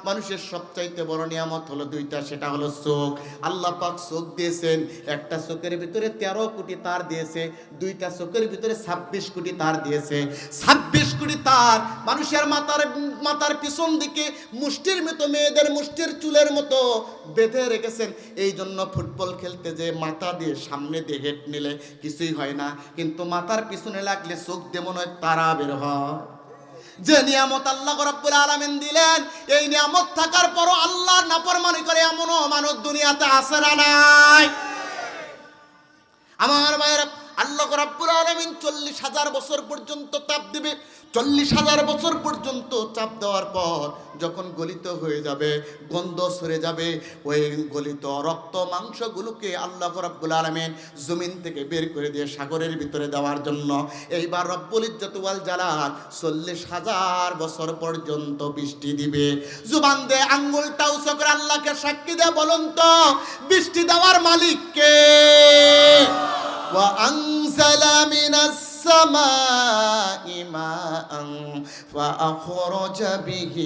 মানুষের সবচাইতে বড় নিয়ামত হলো দুইটা, সেটা হলো চোখ। আল্লাহ পাক চোখ দিয়েছেন, একটা চোখের ভিতরে 13 কোটি তার দিয়েছে, দুইটা চোখের ভিতরে 26 কোটি তার দিয়েছে। 26 কোটি তার মানুষের মাথার পিছন দিকে মুষ্টির মতো, মেয়েদের মুষ্টির চুলের মতো বেঁধে রেখেছেন। এই জন্য ফুটবল খেলতে যে মাথা দিয়ে সামনে দিয়ে হেড নিলে কিছুই হয় না, কিন্তু মাথার পিছনে লাগলে চোখ দিয়ে মনে হয় তারা বের হয়। যে নিয়ামত আল্লাহ রাব্বুল আলামিন দিলেন, এই নিয়ামত থাকার পরও আল্লাহর নাফরমানি করে এমনও মানুষ দুনিয়াতে আছে না নাই? আমার ভাইয়েরা, আল্লাহ রাব্বুল আলামিন 40,000 বছর পর্যন্ত তাপ দিবে। 40,000 বছর পর্যন্ত চাপ দেওয়ার পর যখন গলিত হয়ে যাবে, গন্ধ সরে যাবে, ওই গলিত রক্ত মাংসগুলোকে আল্লাহ রাব্বুল আলামিন জমিন থেকে বের করে দিয়ে সাগরের ভিতরে দেওয়ার জন্য এইবার রব্বুল ইজ্জত ওয়াল জালাল 40,000 বছর পর্যন্ত বৃষ্টি দিবে। জুবান দিয়ে আঙ্গুলটা উঁচু করে আল্লাহকে সাক্ষী দিয়ে বলুন তো, বৃষ্টি দেওয়ার মালিক কে? وأنزل من السماء ماء فأخرج به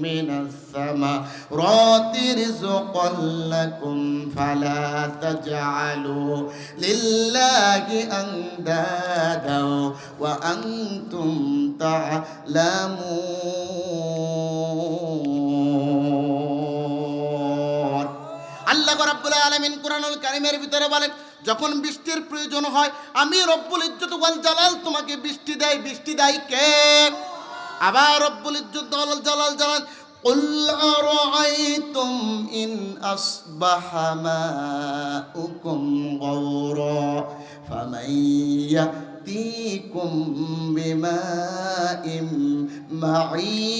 من الثمرات رزقا لكم فلا تجعلوا لله أندادا وأنتم تعلمون। আল্লাহ রাব্বুল আলামিন কুরআনুল কারীমের ভিতরে বলেন, যখন বৃষ্টির প্রয়োজন হয় আমি রব্বুল ইজ্জত ওয়াল জালাল তোমাকে বৃষ্টি দেয়। বৃষ্টি দেয় কে? আবার রব্বুল ইজ্জত ওয়াল জালাল জানান, কুল আরাআইতুম ইন আসবাহা মাউকুম গাওরা ফামান ইয়াতিকুম বিমাইম মাঈন।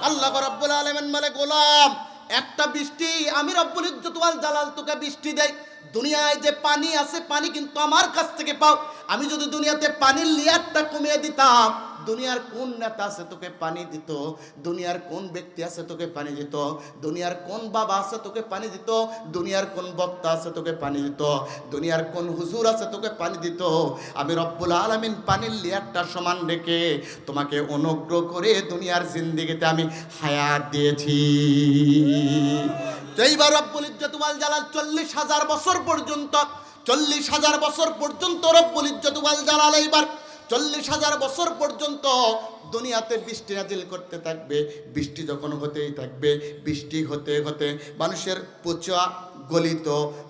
আল্লাহ রাব্বুল আলামিন বলে, গোলাম একটা বৃষ্টি আমি রব্বুল ইজ্জত ওয়াল জালাল তোকে বৃষ্টি দেই। দুনিয়ায় যে পানি আছে, পানি কিন্তু আমার কাছ থেকে পাও। আমি যদি দুনিয়াতে পানির লেয়ারটা কমিয়ে দিতাম, দুনিয়ার কোন নেতা আছে তোকে পানি দিত, দুনিয়ার কোন ব্যক্তি আছে তোকে পানি দিত, দুনিয়ার কোন বাবা আছে তোকে পানি দিত, দুনিয়ার কোন বক্তা আছে তোকে পানি দিত, দুনিয়ার কোন হুজুর আছে তোকে পানি দিত। আমি রব্বুল আলামিন পানির লেয়ারটা সমান রেখে তোমাকে অনুগ্রহ করে দুনিয়ার জিন্দেগিতে আমি হায়াত দিয়েছি। এইবার রব্বুল ইজ্জত ওয়াল জালাল 40,000 বছর পর্যন্ত, 40,000 বছর পর্যন্ত রব্বুল ইজ্জত ওয়াল জালাল এইবার 40,000 বছর পর্যন্ত দুনিয়াতে বৃষ্টি নাজিল করতে থাকবে। বৃষ্টি যখন হতেই থাকবে, বৃষ্টি হতে হতে মানুষের পচা গলিত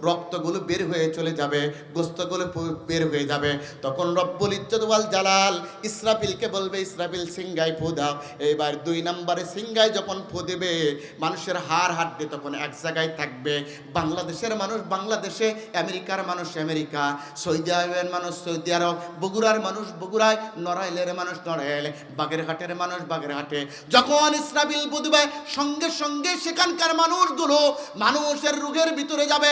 রক্তগুলো বের হয়ে চলে যাবে, গোস্তগুলো বের হয়ে যাবে। তখন রব্বুল ইজ্জত ওয়াল জালাল ইসরাফিলকে বলবে, ইসরাফিল সিংগায় ফু দাও। এইবার 2 নম্বরে সিংগায় যখন ফু দেবে, মানুষের হাড় হাড্ডি তখন এক জায়গায় থাকবে। বাংলাদেশের মানুষ বাংলাদেশে, আমেরিকার মানুষ আমেরিকা, সৌদি আরবের মানুষ সৌদি আরব, বগুড়ার মানুষ বগুড়ায়, নড়াইলের মানুষ নড়াইল, বাগেরহাটের মানুষ বাগেরহাটে। যখন ইসরাফিল ফু দিবে, সঙ্গে সঙ্গে সেখানকার মানুষগুলো মানুষের রোগের ভিতরে যাবে।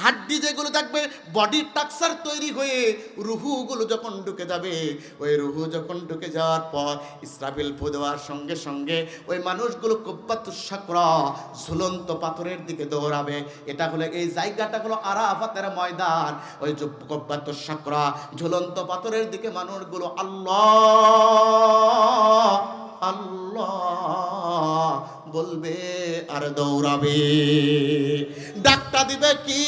হাড্ডি যেগুলো থাকবে, বডি স্ট্রাকচার তৈরি হয়ে রুহুগুলো যখন ঢুকে যাবে, ওই রুহু যখন ঢুকে যাওয়ার পর ইসরাফিল ফু দেওয়ার সঙ্গে সঙ্গে ওই মানুষগুলো কুব্বাতুস সাকরা ঝুলন্ত পাথরের দিকে দৌড়াবে। এটা হলো, এই জায়গাটা হলো আরাফাতের ময়দান। ওই কুব্বাতুস সাকরা ঝুলন্ত পাথরের দিকে মানুষগুলো আল্লাহ আল্লাহ বলবে আর দৌড়াবে। ডাকটা দিবে কি?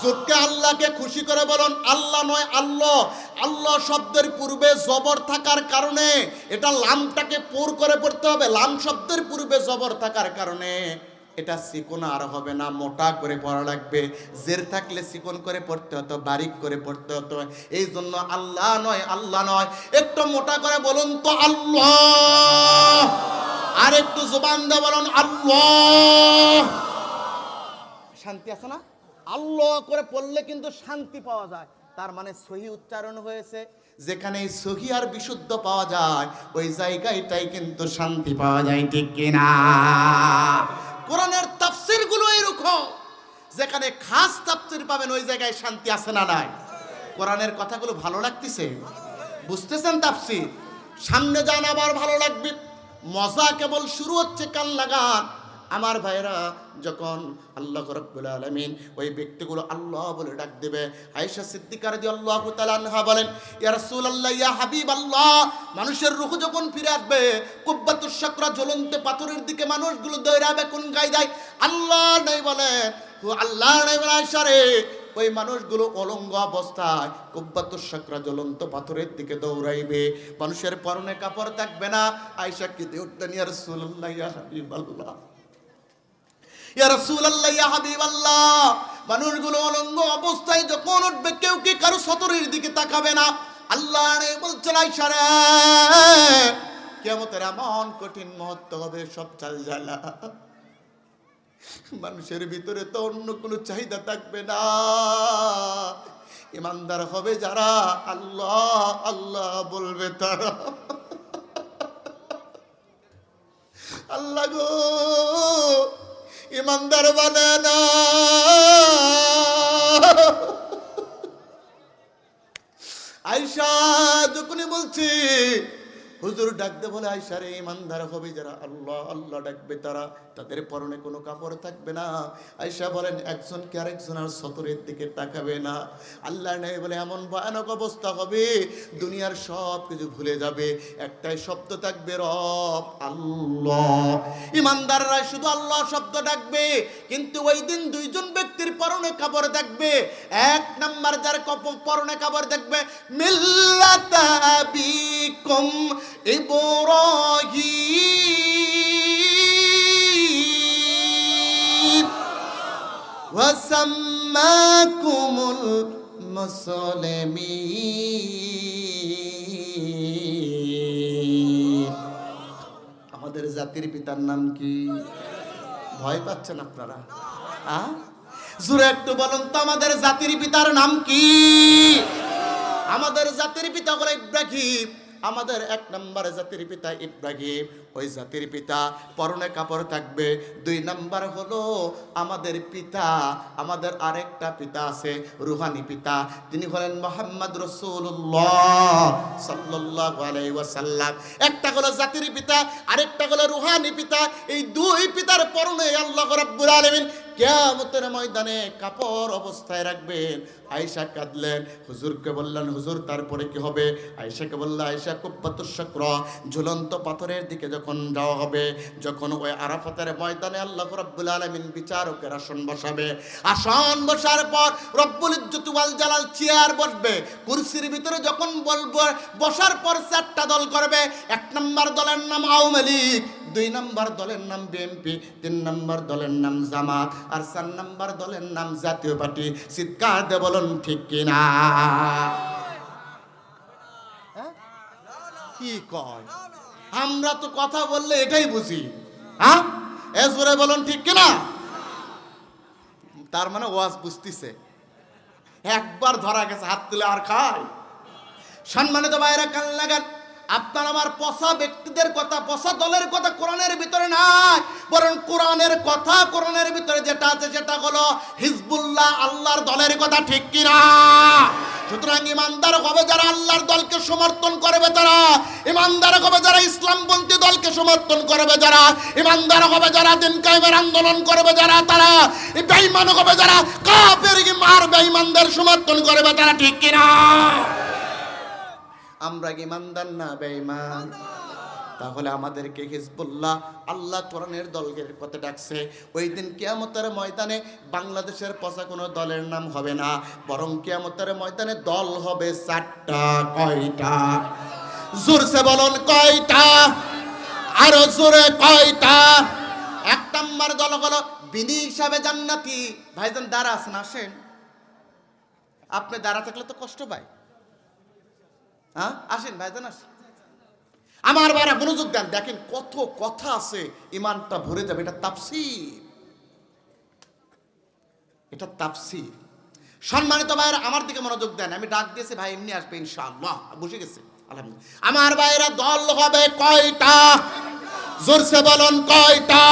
জোরকে আল্লাহকে খুশি করে বলুন, আল্লাহ নয় আল্লাহ। আল্লাহ শব্দের পূর্বে জবর থাকার কারণে এটা লামটাকে পুর করে পড়তে হবে। লাম শব্দের পূর্বে জবর থাকার কারণে এটা চিকন আর হবে না, মোটা করে পড়া লাগবে। জের থাকলে চিকন করে পড়তে হতো, বারিক করে পড়তে হতো। এই জন্য আল্লাহ নয় আল্লাহ নয়, একটু মোটা করে বলুন তো আল্লাহ। আর একটু জবান দিয়ে বলুন আল্লাহ। শান্তি আছে না? আল্লাহ করে পড়লে কিন্তু শান্তি পাওয়া যায়। তার মানে সহি উচ্চারণ হয়েছে। যেখানে সহি আর বিশুদ্ধ পাওয়া যায়, ওই জায়গাটাই কিন্তু শান্তি পাওয়া যায়, ঠিক কিনা? কোরআনের তাফসীর গুলো এরকম, যেখানে খাস তাফসীর পাবেন ওই জায়গায় শান্তি আছে না নাই? কোরআনের কথাগুলো ভালো লাগতেছে? বুঝতেছেন তাফসীর? সামনে যান আবার ভালো লাগবে। মজা কেবল শুরু হচ্ছে, কান লাগান। আমার ভাইরা, যখন আল্লাহ রাব্বুল আলামিন ওই ব্যক্তিগুলো আল্লাহ বলে ডাক দেবে, আয়েশা সিদ্দিকা রাদিয়াল্লাহু তাআলা আনহা বলেন, ইয়া রাসূলুল্লাহ, ইয়া হাবিবাল্লাহ, মানুষের রূহ যখন ফিরে আসবে, কুব্বাতুশ শাকরা জ্বলন্ত পাথরের দিকে মানুষগুলো দৌড়াবে কোন কায়দায়? আল্লাহ নাই বলে, আল্লাহ নাই বলে, আয়েশা রে, ওই মানুষগুলো অলঙ্গ অবস্থায় কুব্বাতুশ শাকরা জ্বলন্ত পাথরের দিকে দৌড়াইবে, মানুষের পরনে কাপড় থাকবে না। আয়েশা কেঁদে উঠলেন, ইয়া রাসূলুল্লাহ, ইয়া হাবিবাল্লাহ, ইয়া রাসূলুল্লাহ, ইয়া হাবিবাল্লাহ, মানুষগুলো অলঙ্গ অবস্থায় যখন উঠবে, কেউ কি কারো সতরের দিকে তাকাবে না। আল্লাহ বলছেন, আয়েশা রে, কিয়ামতের এমন কঠিন মুহূর্ত হবে, সব চালজালা, মানুষের ভিতরে তো অন্য কোনো চাহিদা থাকবে না। ইমানদার হবে যারা, আল্লাহ আল্লাহ বলবে তারা। আল্লাহ গো, ইমানদার বানায় না। আয়েশা যখনই বলছি, হুজুর ডাকতে বলে, আয়েশা রে, ইমানদার হবে যারা, আল্লাহ আল্লাহ ডাকবে তারা, তাদের পরনে কোনো কাপড় থাকবে না। আয়েশা বলেন, একজনকে আরেকজনের সতরের দিকে তাকাবে না। আল্লাহ নেই বলে, এমন ভয়ানক অবস্থা হবে, দুনিয়ার সব কিছু ভুলে যাবে, একটাই শব্দ থাকবে, রব আল্লাহ। ইমানদাররা শুধু আল্লাহ শব্দ ডাকবে, কিন্তু ওই দিন দুইজন ব্যক্তির পরনে কাপড় থাকবে। এক নাম্বার যার পরনে কাপড় থাকবে, মিল্লাতা আবিকুম ইব্রাহিম ওয়া সাম্মাকুমুল মুসলিমিন। আমাদের জাতির পিতার নাম কি? ভয় পাচ্ছেন আপনারা? জোরে একটু বলুন তো, আমাদের জাতির পিতার নাম কি? আমাদের জাতির পিতা হলো ইব্রাহিম। আমাদের এক নম্বর জাতির পিতা ইব্রাহিম, ওই জাতির পিতা পরনে কাপড় থাকবে। দুই নাম্বার হলো আমাদের পিতা, আমাদের আরেকটা পিতা আছে, রুহানি পিতা, তিনি হলেন মুহাম্মদ রাসূলুল্লাহ সাল্লাল্লাহু আলাইহি ওয়াসাল্লাম। একটা হলো জাতির পিতা, আরেকটা হলো রুহানি পিতা। এই দুই পিতার পরনে আল্লাহ রাব্বুল আলামিন কিয়ামতের ময়দানে কাপড় অবস্থায় রাখবেন। আয়েশা কাঁদলেন, হুজুরকে বললেন, হুজুর তারপরে কি হবে? আয়েশাকে বলল, আয়েশা, কুব্বাতুশ শাকরা জ্বলন্ত পাথরের দিকে যখন যাওয়া হবে, যখন ওই আরাফাতের ময়দানে আল্লাহ রাব্বুল আলামিন বিচারকের আসন বসাবে, আসন বসার পর রব্বুল ইজ্জত ওয়াল জালাল চেয়ার বসবে, কুরসির ভিতরে যখন বলবো, বসার পর চারটা দল করবে। এক নম্বর দলের নাম আওয়ামী লীগ, দুই নম্বর দলের নাম বিএনপি, তিন নম্বর দলের নাম জামাত, আর চার নম্বর দলের নাম জাতীয় পার্টি। চিৎকার দিয়ে বলুন ঠিক কিনা? কি কয়? আমরা তো কথা বললে এটাই বুঝি। হ্যাঁ, এ জোরে বলুন ঠিক কিনা? তার মানে ওয়াজ বুঝতেছে, একবার ধরা গেছে হাত তুলে আর খায়। সম্মানিত ভাইরা, কান লাগান, আপনার আমার পচা ব্যক্তিদের কথা, পচা দলের কথা কোরআনের ভিতরে নাই, বরং কোরআনের কথা, কোরআনের ভিতরে যেটা আছে সেটা হলো হিজবুল্লাহ, আল্লাহর দলের কথা, ঠিক কিনা? সুতরাং ইমানদার হবে যারা আল্লাহর দলকে সমর্থন করবে তারা, ইমানদার হবে যারা ইসলামপন্থী দলকে সমর্থন করবে যারা, ইমানদার হবে যারা দিন কায়েমের আন্দোলন করবে যারা, তারা বেঈমান হবে যারা কাফের আর বেঈমানদের সমর্থন করবে তারা, ঠিক কিনা? আমরা কি ইমানদার না বেঈমান? তাহলে আমাদেরকে হিজবুল্লাহ, আল্লাহ কোরআনের দলের কথা ডাকছে। ওই দিন কিয়ামতের ময়দানে বাংলাদেশের পচা কোনো দলের নাম হবে না, বরং কিয়ামতের ময়দানে দল হবে চারটা। কয়টা? জোরসে বলুন কয়টা? আরো জোরে কয়টা? এক নম্বর দল হলো বিনি হিসাবে জান্নাতি। ভাইজান দাঁড়া আছেন, আসেন। আপনি দাঁড়া থাকলে তো কষ্ট পায়। হ্যাঁ, আসেন ভাইজান, আসেন। আমার ভাইরা মনোযোগ দেন, দেখেন কত কথা আছে, ইমানটা ভরে যাবে। এটা তাফসীর, এটা তাফসীর। সম্মানিত ভাইরা, আমার দিকে মনোযোগ দেন। আমি ডাক দিয়েছি, ভাই এমনি আসবে ইনশাআল্লাহ, বসে গেছে আলহামদুলিল্লাহ। আমার ভাইরা, দল হবে কয়টা? জোরসে বলুন কয়টা?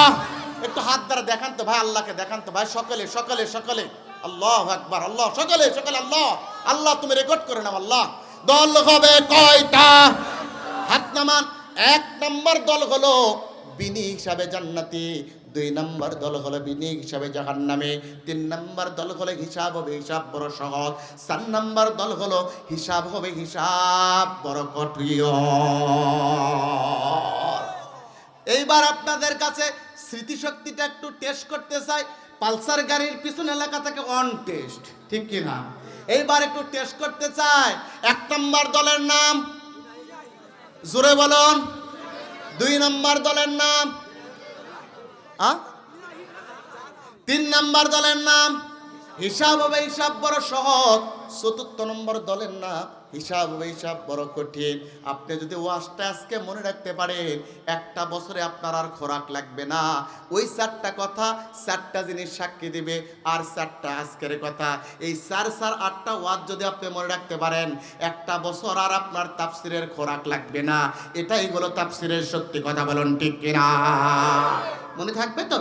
একটু হাত দ্বারা দেখান তো ভাই, আল্লাহকে দেখান তো ভাই, সকলে সকলে সকলে আল্লাহু আকবার, আল্লাহ, সকলে সকলে আল্লাহ আল্লাহ, তুমি রেকর্ড করে নাও। আল্লাহ, দল হবে কয়টা? হাত নামান। এক নম্বর দল হলো বিনি হিসাবে জান্নাতি, 2 নম্বর দল হলো বিনি হিসাবে জাহান্নামে, 3 নম্বর দল হলো হিসাব হবে হিসাব বড় সহজ, 4 নম্বর দল হলো হিসাব হবে হিসাব বড় কঠিন। এইবার আপনাদের কাছে স্মৃতিশক্তিটা একটু টেস্ট করতে চাই। পালসার গাড়ির পিছনে লেখা থাকে অন টেস্ট, ঠিক কি না? এইবার একটু টেস্ট করতে চাই। 1 নম্বর দলের নাম জোরে বলুন। 2 নম্বর দলের নাম 3 নম্বর দলের নাম হিসাব হবে হিসাব বড় সহজ, 4 নম্বর দলের নাম হিসাব হবে হিসাব বড় কঠিন। আপনি যদি ওয়াজটা আজকে মনে রাখতে পারেন, একটা বছরে আপনার আর খোরাক লাগবে না। ওই 4টা কথা 4টা জিনিস সাক্ষী দিবে, আর 4টা আজকের কথা। এই 8টা ওয়াজ যদি আপনি মনে রাখতে পারেন, একটা বছর আর আপনার তাফসিরের খোরাক লাগবে না। এটাই হলো তাফসিরের সত্যি কথা, বলুন ঠিক কিনা? মনে থাকবে তো?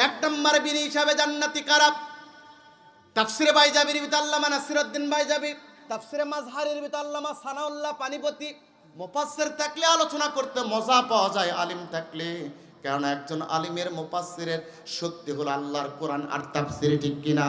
1 নম্বর বিনি হিসাবে জান্নাতি কারা? তাফসিরে বাইজাবির ভিতর আল্লামা নাসিরউদ্দিন বাইজাবি, তাফসিরে মাজহারির ভিতর আল্লামা সানাউল্লাহ পানিপতি। মুফাসসির থাকলে আলোচনা করতে মজা পাওয়া যায়, আলিম থাকলে। কারণ একজন আলিমের মুফাসসিরের শক্তি হলো আল্লাহর কোরআন আর তাফসির, ঠিক কিনা?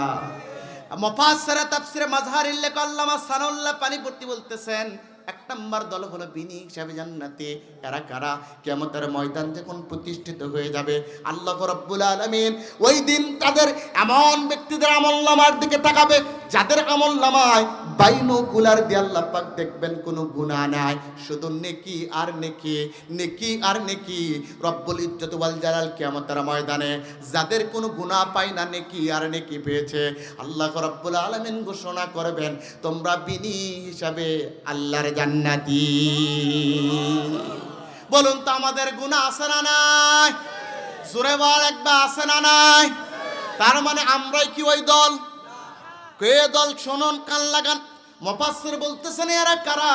মুফাসসিরে তাফসিরে মাজহারির লেখা আল্লামা সানাউল্লাহ পানিপতি বলতেছেন, 1 নম্বর দল হলো বিনি হিসাবে জান্নাতে। কারা কারা? কিয়ামতের ময়দান যখন প্রতিষ্ঠিত হয়ে যাবে, আল্লাহ রাব্বুল আলামিন ওই দিন তাদের এমন ব্যক্তিদের আমলনামার দিকে তাকাবে যাদের আমলনামায় বাইনকুলার দিয়ে আল্লাহ পাক দেখবেন কোনো গুনাহ নাই, শুধু নেকি আর নেকি, নেকি আর নেকি। রব্বুল ইজ্জত ওয়াল জালাল কিয়ামতের ময়দানে যাদের কোনো গুনাহ পায় না, নেকি আর নেকি পেয়েছে, আল্লাহ রাব্বুল আলামিন ঘোষণা করবেন, তোমরা বিনি হিসাবে আল্লাহর জান্নাতি। বলুন তো আমাদের গুনাহ আছে না নাই? জোরে বল একবার, আছে না নাই? তার মানে আমরাই কি ওই দল? কে দল? শুনুন, কান লাগান। মুফাসসির বলতেছেন এরা কারা?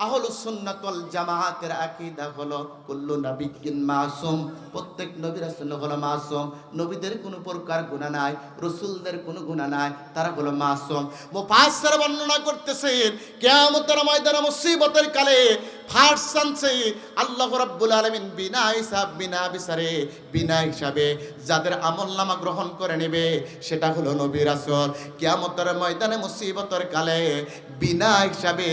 আহলুস সুন্নাত ওয়াল জামাআতের আকীদা হলো কুল্লু নাবিয়্যিন মাসুম, প্রত্যেক নবী রাসূল হলো মাসুম। নবীদের কোনো প্রকার গুনাহ নাই, রাসূলদের কোনো গুনাহ নাই, তারা হলো মাসুম। মুফাসসির বর্ণনা করতেছেন কিয়ামতের ময়দানে মুসিবতের কালে ফার্স্ট চান্সে আল্লাহ রাব্বুল আলামিন বিনা হিসাব বিনা বিচারে বিনা হিসাবে যাদের আমলনামা গ্রহণ করে নেবে, সেটা হলো নবী রাসূল। কিয়ামতের ময়দানে মুসিবতের কালে বিনা হিসাবে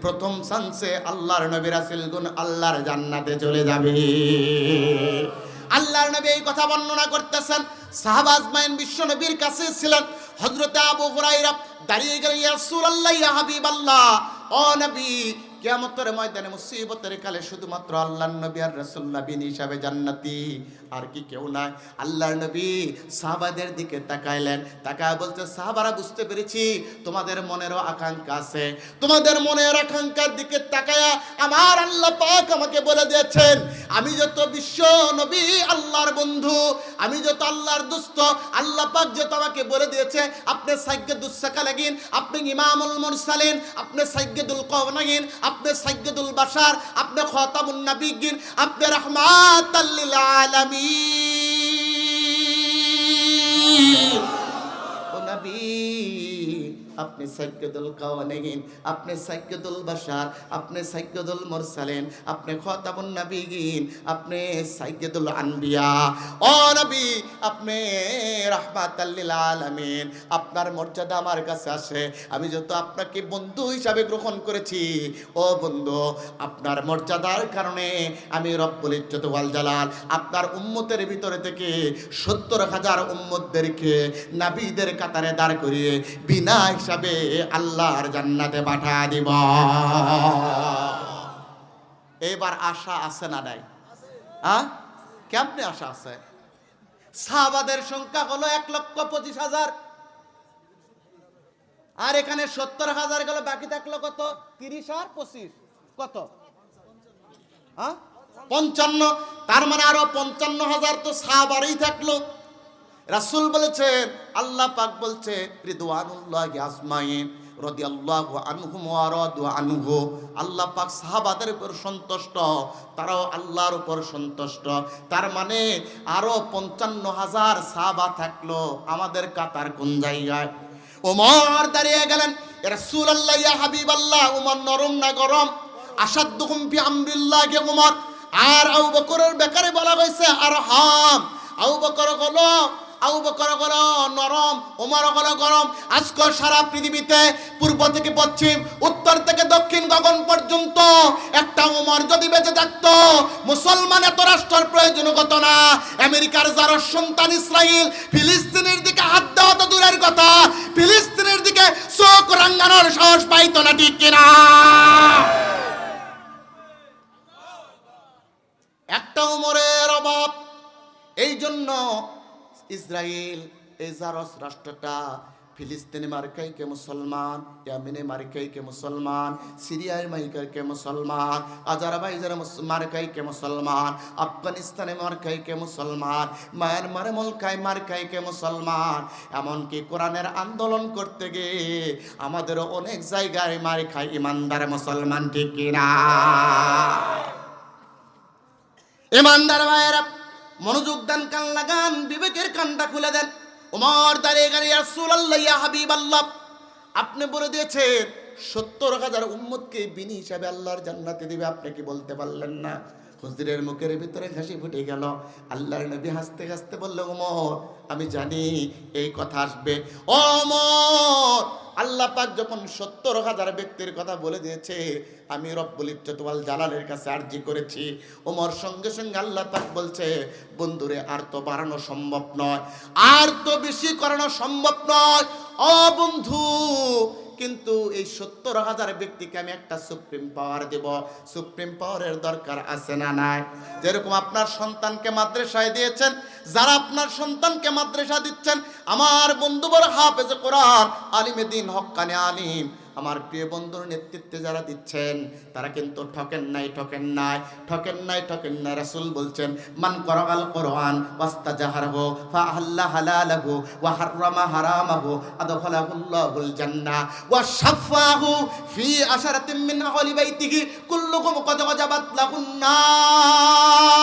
প্রথম চান্সে আল্লাহর নবী রাসূলগণ আল্লাহর জান্নাতে চলে যাবে। আল্লাহর নবী এই কথা বর্ণনা করতেছেন। সাহাবা আজমাইন বিশ্ব নবীর কাছে ছিলেন। হযরতে আবু হুরায়রা দাঁড়িয়ে গেলেন, ইয়া রাসূলুল্লাহ, ইয়া হাবিবাল্লাহ, ও নবী, কিয়ামতের ময়দানে মুসিবতের কালে শুধুমাত্র আল্লাহর নবী আর রাসূলুল্লাহ বিনি হিসাবে জান্নাতি, আর কি কেউ নাই? আল্লাহর নবী সাহাবাদের দিকে তাকাইলেন, তাকায় বলতে, সাহাবারা, বুঝতে পেরেছি তোমাদের মনেরও আকাঙ্ক্ষা আছে। তোমাদের মনের আকাঙ্ক্ষার দিকে তাকায়া আমার আল্লাহ পাক আমাকে বলে দিয়েছেন, আমি যত বিশ্ব নবী আল্লাহর বন্ধু, আমি যত আল্লাহর দোস্ত, আল্লাহ পাক যত আমাকে বলে দিয়েছে, আপনি সাইয়্যিদুস সাকালাগিন, আপনি ইমামুল মুরসালিন, আপনি সাইয়্যিদুল কাওনাইন, আপনি সাইয়্যিদুল বাশার, আপনি খাতামুন নবিয়্যিন, আপনি রাহমাতাল লিল আলামিন। ও নবী, আপনি সাইয়্যিদুল কাওনাইন, আপনি সাইয়্যিদুল বাশার, আপনি সাইয়্যিদুল মুরসালিন, আপনি খাতামুন নবিয়্যিন, আপনি সাইয়্যিদুল আনবিয়া। ও নবী, আপনি রাহমাতাল লিল আলামিন। আপনার মর্যাদা আমার কাছে আসে, আমি যত আপনাকে বন্ধু হিসাবে গ্রহণ করেছি, ও বন্ধু, আপনার মর্যাদার কারণে আমি রব্বুল ইজ্জত ওয়াল জালাল আপনার উম্মতের ভিতরে থেকে 70,000 উম্মতদেরকে নবীদের কাতারে দাঁড় করিয়ে বিনা হিসাবে আল্লাহর জান্নাতে পাঠা দিব। এবার আশা আছে না নাই? কেমনে আশা আছে? সাহাবাদের সংখ্যা হলো 1,25,000, আর এখানে 70,000 গেল, বাকি থাকলো কত? 30 আর 25 কত? 55। তার মানে আরো 55,000 তো সাহাবারই থাকলো। রাসূল বলেছেন, আল্লাহ পাক বলছে, রিদওয়ানুল্লাহি আজমাইন রাদিয়াল্লাহু আনহুম ওয়া রাদু আনহু। আল্লাহ পাক সাহাবাদের উপর সন্তুষ্ট, তারাও আল্লাহর উপর সন্তুষ্ট। তার মানে আরো 55,000 সাহাবা থাকলো। আমাদের কাতার কোন জায়গায়? ওমর দাঁড়িয়ে গেলেন, ইয়া রাসূলুল্লাহ, ইয়া হাবিবাল্লাহ। ওমর নরম না গরম? আসাদুহুম ফি আমরিল্লাহি ওমর। আর আবু বকরের ব্যাপারে বলা হয়েছে আরহাম, আবু বকর হলো নরম, ওমর হলো গরম। আজকে সারা পৃথিবীতে পূর্ব থেকে পশ্চিম, উত্তর থেকে দক্ষিণ গগন পর্যন্ত একটা ওমর যদি বেঁচে থাকতো, মুসলমান এত রাষ্ট্রের প্রয়োজন হতো না। আমেরিকার যার সন্তান ইসরায়েল ফিলিস্তিনের দিকে হাত দেওয়া তো দূরের কথা, ফিলিস্তিনের দিকে চোখ রাঙানোর সাহস পাইতো না, ঠিক কিনা? একটা ওমরের অভাব। এই জন্য ইসরায়েল এই জারস রাষ্ট্রটা ফিলিস্তিনি মার্কাইকে মুসলমান, ইয়ামেনে মার্কাইকে মুসলমান, সিরিয়ায় মার্কাইকে মুসলমান, আজারবাইজান মার্কাইকে মুসলমান, আফগানিস্তানে মার্কাইকে মুসলমান, মায়ানমারে মার্কাইকে মুসলমান। এমনকি কোরআনের আন্দোলন করতে গিয়ে আমাদেরও অনেক জায়গায় মার খায় ইমানদার মুসলমান, ঠিক কিনা? ইমানদার ভাইয়েরা মনোযোগ দেন, কান লাগান, বিবেকের কানটা খুলে দেন। ওমর দাঁড়িয়ে গেলেন, ইয়া রাসূলুল্লাহ, ইয়া হাবিবাল্লাহ, আপনি বলে দিয়েছেন ৭০,০০০ উম্মতকে বিনি হিসাবে আল্লাহর জান্নাতে দিবে, আপনি কি বলতে পারলেন না? হুজুরের মুখের ভিতরে হাসি ফুটে গেল। আল্লাহর নবী হাসতে হাসতে বলল, ওমর আমি জানি এই কথা আসবে। ওমর, আল্লাহ পাক যখন ৭০,০০০ ব্যক্তির কথা বলে দিয়েছে, আমি রব্বুল ইজ্জত ওয়াল জালালের কাছে আরজি করেছি। ওমর সঙ্গে সঙ্গে আল্লাহ পাক বলছে, বন্ধুরে আর তো বাড়ানো সম্ভব নয়, আর তো বেশি করানো সম্ভব নয়। ও বন্ধু, কিন্তু এই ৭০,০০০ ব্যক্তিকে আমি একটা সুপ্রিম পাওয়ার দেব। সুপ্রিম পাওয়ারের দরকার আছে না নাই? যেরকম আপনার সন্তানকে মাদ্রাসায় দিয়েছেন, যারা আপনার সন্তানকে মাদ্রাসা দিচ্ছেন, আমার বন্ধু বড় হাফেজ কোরআন, আলিমে দ্বীন, হক্কানি আলিম, আমার প্রিয় বন্ধুর নেতৃত্বে যারা দিচ্ছেন, তারা কিন্তু ঠকেন নাই। রাসূল বলছেন, মান করাল কোরআন ওয়াস্তাজাহারহু ফাআল্লা হালালাহু ওয়া হাররামা হারামাহু আদখালাহুল্লাহুল জান্নাহ ওয়া শাফাহু ফি আশারাতিন মিন আহলি বাইতিহি কুল্লুকুম কদ ওয়াজাবাত লাহুন নার।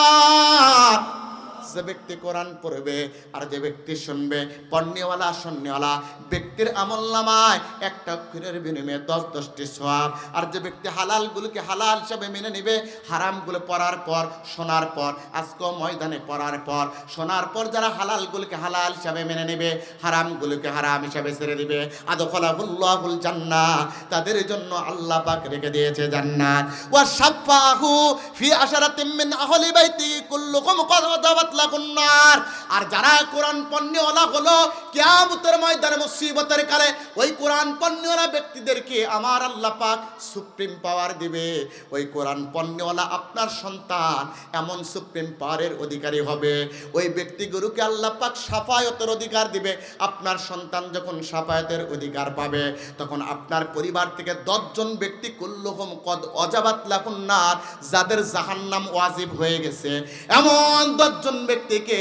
যে ব্যক্তি কোরআন পড়বে আর যে ব্যক্তি শুনবে, পড়নেওয়ালা শুননেওয়ালা ব্যক্তির আমলনামায় একটা অক্ষরের বিনিময়ে 10-10টি সওয়াব। আর যে ব্যক্তি হালালগুলোকে হালাল হিসাবে মেনে নেবে, হারামগুলো পড়ার পর শোনার পর, আজকে ময়দানে পড়ার পর শোনার পর যারা হালালগুলোকে হালাল হিসাবে মেনে নেবে, হারামগুলোকে হারাম হিসাবে ছেড়ে দিবে, আদখালাহুল্লাহুল জান্নাহ, তাদের জন্য আল্লাহ পাক রেখে দিয়েছে জান্নাত। ওয়া শাফাহু ফি আশারাতিন মিন আহলি বাইতি কুল্লুকুম কদ ওয়াজাবাত লাহুন নার। আর যারা কোরআন পড়নেওয়ালা হলো, কিয়ামতের ময়দানে মুসিবতের কালে ওই কোরআন পড়নেওয়ালা ব্যক্তিদেরকে আমার আল্লাহ পাক সুপ্রিম পাওয়ার দিবে। ওই কোরআন পড়নেওয়ালা আপনার সন্তান এমন সুপ্রিম পাওয়ারের অধিকারী হবে, ওই ব্যক্তিগুলোকে আল্লাহ পাক শাফায়াতের অধিকার দিবে। আপনার সন্তান যখন শাফায়াতের অধিকার পাবে, তখন আপনার পরিবার থেকে 10 জন ব্যক্তি কুল্লুহুম কদ ওয়াজাবাত লাহুন নার, যাদের জাহান্নাম ওয়াজিব হয়ে গেছে, এমন 10 জন ব্যক্তিকে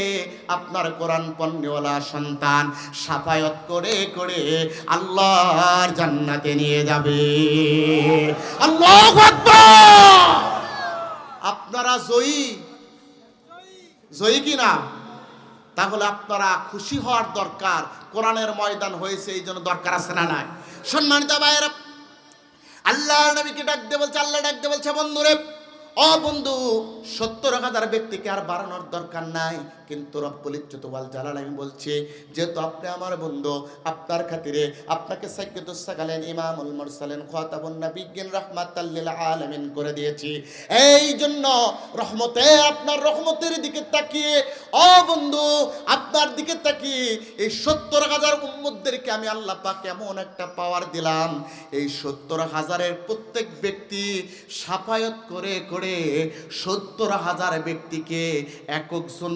আপনার কোরআন পড়নেওয়ালা সন্তান শাফায়াত করে করে আল্লাহর জান্নাতে নিয়ে যাবে। আল্লাহু আকবার! আপনারা জয়ী কিনা? তাহলে আপনারা খুশি হওয়ার দরকার। কোরআনের ময়দান হয়েছে, এই জন্য দরকার আছে না নাই? সম্মানিত ভাইয়েরা, আল্লাহর নবীকে ডাক দিয়ে বলছে, আল্লাহ ডাক দিয়ে বলছে, বন্ধুরে, ও বন্ধু, ৭০,০০০ ব্যক্তিকে আর বাড়ানোর দরকার নাই। কিন্তু রব্বুল ইজ্জত ওয়াল জালাল আমি বলছি, যেহেতু আপনি আমার বন্ধু, আপনার খাতিরে আপনাকে সাইয়্যিদুস সাকালেন, ইমামুল মুরসালিন, খাতাবুন নবিয়্যিন, রাহমাতাল লিল আলামিন করে দিয়েছি। এই জন্য আপনার রহমতের দিকে তাকিয়ে, ও বন্ধু, আপনার দিকে তাকিয়ে এই ৭০,০০০ উম্মতদেরকে আমি আল্লাহ পাক এমন একটা পাওয়ার দিলাম, এই ৭০,০০০-এর প্রত্যেক ব্যক্তি শাফায়াত করে করে ৭০,০০০ ব্যক্তিকে একজন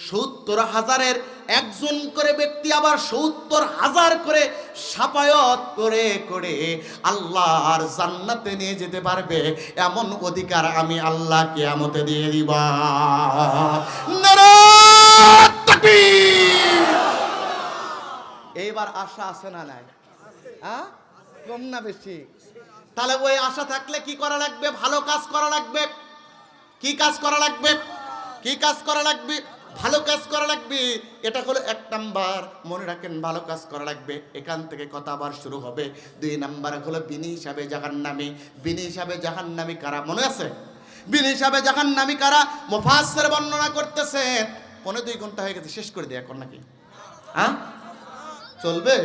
৭০,০০০-এর একজন করে ব্যক্তি আবার ৭০,০০০ করে শাফায়াত করে করে আল্লাহর জান্নাতে নিয়ে যেতে পারবে, এমন অধিকার আমি আল্লাহ কিয়ামতে দিয়ে দিব। নারায়ে তাকবীর! এইবার আশা আছে না নাই? কম না বেশি? তাহলে ওই আশা থাকলে কি করা লাগবে? ভালো কাজ করা লাগবে। কি কাজ করা লাগবে? ভালো কাজ করা লাগবে। এটা হলো 1 নাম্বার, মনে রাখেন, ভালো কাজ করা লাগবে। এখান থেকে কথা আবার শুরু হবে। 2 নাম্বার হলো বিনি হিসাবে জাহান্নামী কারা? মনে আছে? বিনি হিসাবে জাহান্নামী কারা? মুফাসসির বর্ণনা করতেছেন, 2.5 ঘন্টা হয়ে গেছে, শেষ করে দিই এখন নাকি? হ্যাঁ চলবে?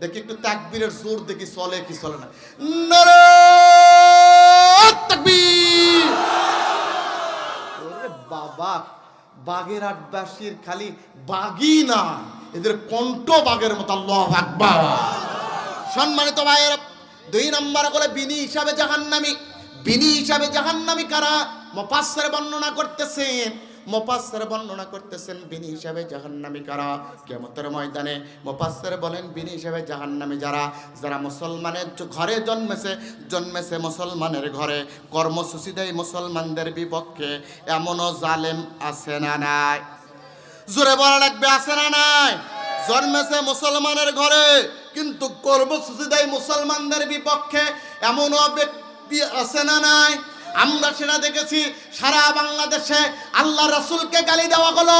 দেখি একটু তাকবীরের জোর দেখি চলে কি চলে না। নারে তাকবীর! ওরে বাবা, বাগের আটবাসীর খালি বাগই না, এদের কণ্ঠ বাগের মতো। আল্লাহু আকবার। সম্মানিত ভাইয়েরা, 2 নম্বর করে বিনি হিসাবে জাহান্নামী। বিনি হিসাবে জাহান্নামী কারা? মুফাসসির বর্ণনা করতেছেন বিনি হিসাবে জাহান্নামী কারা কিয়ামতের ময়দানে। মুফাসসির বলেন বিনি হিসাবে জাহান্নামী যারা মুসলমানের ঘরে জন্মেছে মুসলমানের ঘরে, কর্মসূচি দেয় মুসলমানদের বিপক্ষে, এমনও জালেম আছে না নাই? জোরে বলা লাগবে, আছে না নাই? জন্মেছে মুসলমানের ঘরে কিন্তু কর্মসূচি দেয় মুসলমানদের বিপক্ষে, এমনও ব্যক্তি আছে না নাই? আমরা সেটা দেখেছি সারা বাংলাদেশে। আল্লাহ রাসূলকে গালি দেওয়া হলো,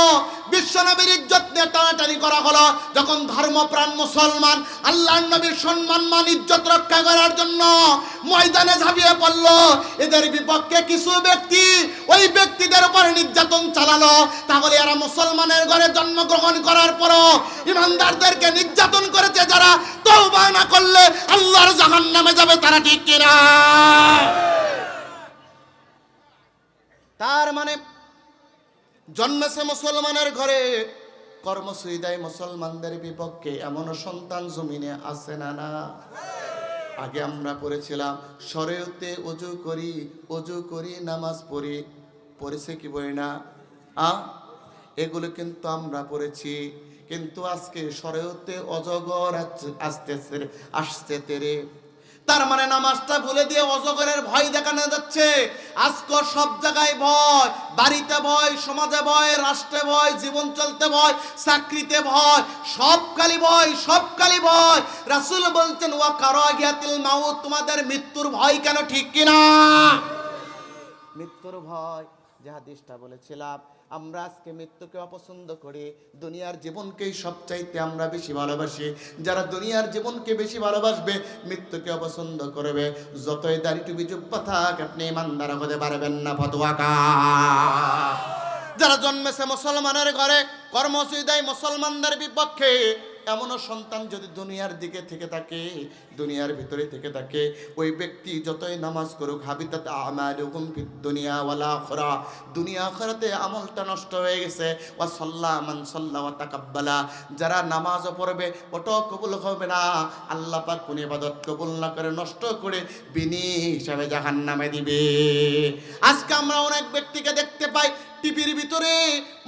বিশ্বনবীর ইজ্জত নিয়ে টানাটানি করা হলো। যখন ধর্মপ্রাণ মুসলমান আল্লাহর নবীর সম্মান মান ইজ্জত রক্ষা করার জন্য ময়দানে ঝাঁপিয়ে পড়লো, এদের বিপক্ষে কিছু ব্যক্তি ওই ব্যক্তিদের উপর নির্যাতন চালালো। তাহলে এরা মুসলমানের ঘরে জন্মগ্রহণ করার পরও ইমানদারদেরকে নির্যাতন করেছে যারা, তওবা না করলে আল্লাহর জাহান্নামে যাবে তারা, ঠিক কিনা? তার মানে জন্মেছে মুসলমানের ঘরে, কর্মসূচি দেয় মুসলমানদের বিপক্ষে, এমনও সন্তান জমিনে আছে না না? আগে আমরা পড়েছিলাম শরীয়তে ওযু করি নামাজ পড়েছে কি বই না? এগুলো কিন্তু আমরা পড়েছি, কিন্তু আজকে শরীয়তে অজগর আসছে তেরে। তার মানে নামাজটা ভুলে দিয়ে অজগরের ভয় দেখানো যাচ্ছে। আজকে সব জায়গায় ভয়, বাড়িতে ভয়, সমাজে ভয়, রাষ্ট্রে ভয়, জীবন চলতে ভয়, চাকরিতে ভয়, সব কালি ভয়। রাসূল বলছেন ওয়া কারাহিয়াতুল মাউত, তোমাদের মৃত্যুর ভয় কেন, ঠিক কিনা? মৃত্যুর ভয়, যে হাদিসটা বলেছিলাম, আমরা আজকে মৃত্যুকে অপছন্দ করি, দুনিয়ার জীবনকেই সবচাইতে আমরা বেশি ভালোবাসি। যারা দুনিয়ার জীবনকে বেশি ভালোবাসবে, মৃত্যুকে অপছন্দ করবে, যতই দাড়ি টুপি জুব্বা থাক, আপনি ইমানদার হতে পারবেন না। ফতোয়া কার? যারা জন্মেছে মুসলমানের ঘরে, কর্মসূচি দেয় মুসলমানদের বিপক্ষে, এমনও সন্তান যদি দুনিয়ার দিকে থেকে থাকে, দুনিয়ার ভিতরে থেকে থাকে, ওই ব্যক্তি যতই নামাজ করুক, হাবিতাত আমালুকুম ফিদ দুনিয়া ওয়াল আখিরা, দুনিয়া আখিরাতে আমলটা নষ্ট হয়ে গেছে। ওয়া সাল্লা মান সাল্লা ওয়া তাকাব্বালা, যারা নামাজও পড়বে ওটাও কবুল হবে না, আল্লাহ পাক কোন ইবাদত কবুল না করে নষ্ট করে বিনি হিসাবে জাহান্নামে দিবে। আজকে আমরা অনেক ব্যক্তিকে দেখতে পাই টিভির ভিতরে,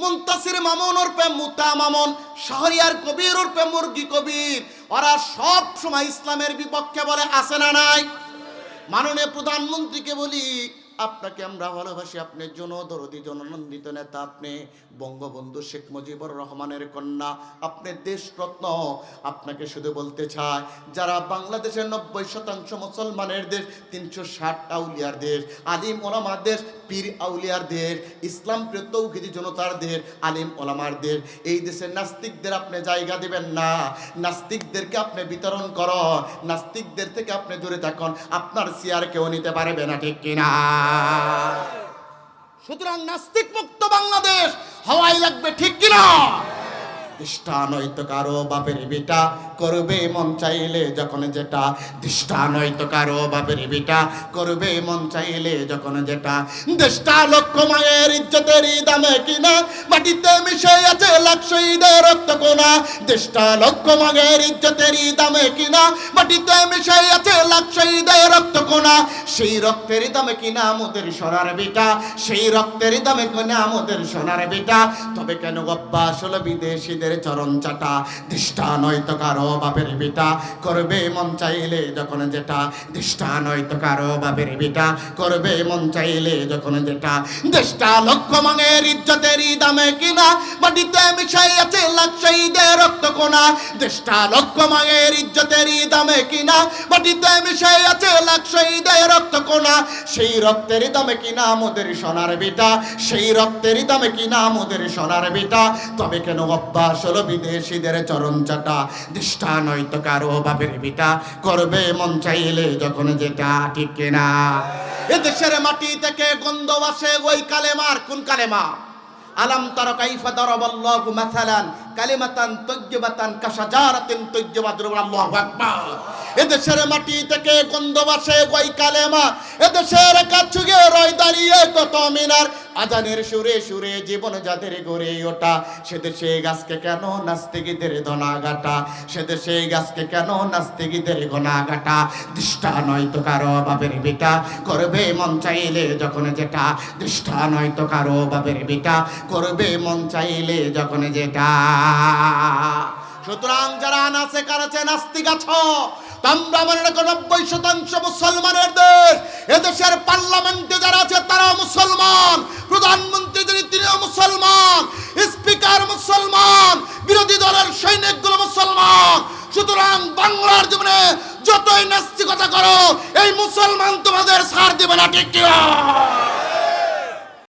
মুনতাসির মামুন ওরফে মুতা মামুন, শাহরিয়ার কবির ওরফে মুরগি কবির, ওরা সব সময় ইসলামের বিপক্ষে বলে, আছে না নাই? মাননীয় প্রধানমন্ত্রীকে বলি, আপনাকে আমরা ভালোবাসি, আপনি জনদরদি জননন্দিত নেতা, আপনি বঙ্গবন্ধু শেখ মুজিবুর রহমানের কন্যা, আপনি দেশরত্ন। আপনাকে শুধু বলতে চাই, যারা বাংলাদেশের 90% মুসলমানের দেশ, 360 আউলিয়ার দেশ, আলিম ওলামার দেশ, পীর আউলিয়ার দেশ, ইসলাম প্রিয় তৌহিদি জনতার দেশ, আলিম ওলামার দেশ, এই দেশের নাস্তিকদের আপনি জায়গা দিবেন না। নাস্তিকদেরকে আপনি বিতরণ করো, নাস্তিকদের থেকে আপনি দূরে থাকুন, আপনার চেয়ার কেউ নিতে পারবে না, ঠিক কিনা? সুতরাং নাস্তিক মুক্ত বাংলাদেশ হওয়াই লাগবে, ঠিক কিনা? দৃষ্টান হয়তো কারো বাপের বেটা করবে মন চাইলে যখন যেটা, দৃষ্টান হয়তো কারো বাপের বেটা করবে মন চাইলে যখন যেটা, দেশটা লক্ষ মায়ের ইজ্জতের দামে কিনা, মাটিতে মিশে আছে লাখ শহীদের রক্ত কোনা, দেশটা লক্ষ মায়ের ইজ্জতের দামে কিনা, মাটিতে মিশে আছে লাখ শহীদের রক্ত কোনা, সেই রক্তের দামে কিনা আমাদের সোনার বেটা, সেই রক্তের দামে কিনা আমাদের সোনার বেটা। তবে কেন অভ্যাস হলো বিদেশিদের চরণ চাটা, দৃষ্টান হয়তো কারো বাপের বেটা করবে মন চাইলে যখন যেটা, দৃষ্টান হয়তো কারো বাপের বেটা করবে মন চাইলে যখন যেটা, দেশটা লক্ষ মাঙের ইজ্জতের দামে কিনা, মাটিতে মিশাই আছে লাখ শহীদের রক্ত কোনা, দেশটা লক্ষ মাঙের ইজ্জতের দামে কিনা, মাটিতে মিশাই আছে লাখ শহীদের রক্ত কোনা, সেই রক্তের দামে কিনা আমাদের সোনার বেটা, সেই রক্তের দামে কিনা আমাদের সোনার বেটা। তবে কেন অভ্যাস হলো বিদেশিদের চরণ চাটা, দৃষ্টান হয়তো কারো বাপের বেটা করবে মন চাইলে যখন যেটা, ঠিক কিনা? এ দেশের মাটি থেকে গন্ধ আসে ওই কালেমার, কোন কালেমা? আলাম তারা কাইফা দারাবাল্লাহু মাসালান কালিমাতান তাইয়্যিবাতান কাশাজারাতিন তাইয়্যিবাতিন আল্লাহু আকবার। এদেশের মাটি থেকে গন্ধ বাসে ওই কালেমা, এদেশের কাছুগে রয় দাঁড়িয়ে কত মিনার, আজানের সুরে সুরে জীবন যাদের গড়ে ওঠা, সে দেশে গাছকে কেন নাস্তিকদের ধনাঘাটা, সে দেশে গাছকে কেন নাস্তিকদের ঘনাঘাটা। দৃষ্টা নয় তো কারো বাপের বেটা, করবে মন চাইলে যখন যেটা, দৃষ্টা নয় তো কারো বাপের বেটা, করবে মন চাইলে যখন যেটা। সুতরাং যারা আনাচে কানাচে নাস্তিক আছো, তোমরা মনে রাখো 90% মুসলমানের দেশ। এদেশের পার্লামেন্টে যারা আছে তারাও মুসলমান, প্রধানমন্ত্রী যিনি তিনিও মুসলমান, স্পিকার মুসলমান, বিরোধী দলের সৈনিকগুলো মুসলমান। সুতরাং বাংলার জীবনে যতই নাস্তিকতা করো, এই মুসলমান তোমাদের ছাড় দিবে না, ঠিক কি না?